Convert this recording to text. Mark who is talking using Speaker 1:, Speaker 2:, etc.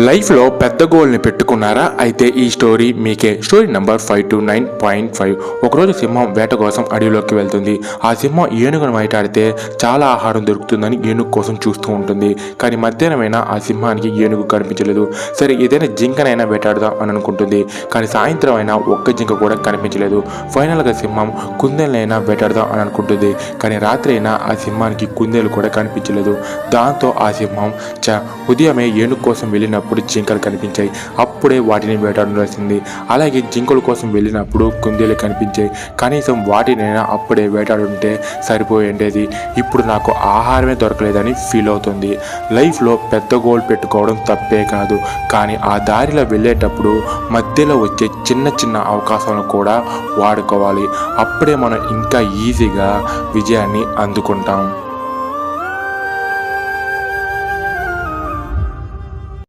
Speaker 1: లైఫ్లో పెద్ద గోల్ని పెట్టుకున్నారా? అయితే ఈ స్టోరీ మీకే. Story number 529.5. ఒకరోజు సింహం వేట కోసం అడవిలోకి వెళ్తుంది. ఆ సింహం ఏనుగును వేటాడితే చాలా ఆహారం దొరుకుతుందని ఏనుగు కోసం చూస్తూ ఉంటుంది. కానీ మధ్యాహ్నమైనా ఆ సింహానికి ఏనుగు కనిపించలేదు. సరే ఏదైనా జింకనైనా వేటాడదాం అని అనుకుంటుంది. కానీ సాయంత్రం అయినా ఒక్క జింక కూడా కనిపించలేదు. ఫైనల్గా సింహం కుందేలైనా వేటాడదాం అని అనుకుంటుంది. కానీ రాత్రి అయినా ఆ సింహానికి కుందేలు కూడా కనిపించలేదు. దాంతో ఆ సింహం ఉదయమే ఏనుగు కోసం వెళ్ళినప్పుడు జింకలు కనిపించాయి. అప్పుడే వాటిని వేటాడాల్సింది. అలాగే జింకల కోసం వెళ్ళినప్పుడు కుందేలు కనిపించాయి. కనీసం వాటినైనా అప్పుడే వేటాడుంటే సరిపోయిండేది. ఇప్పుడు నాకు ఆహారమే దొరకలేదని ఫీల్ అవుతుంది. లైఫ్లో పెద్ద గోల్ పెట్టుకోవడం తప్పే కాదు, కానీ ఆ దారిలో వెళ్ళేటప్పుడు మధ్యలో వచ్చే చిన్న చిన్న అవకాశాలను కూడా వాడుకోవాలి. అప్పుడే మనం ఇంకా ఈజీగా విజయాన్ని అందుకుంటాం.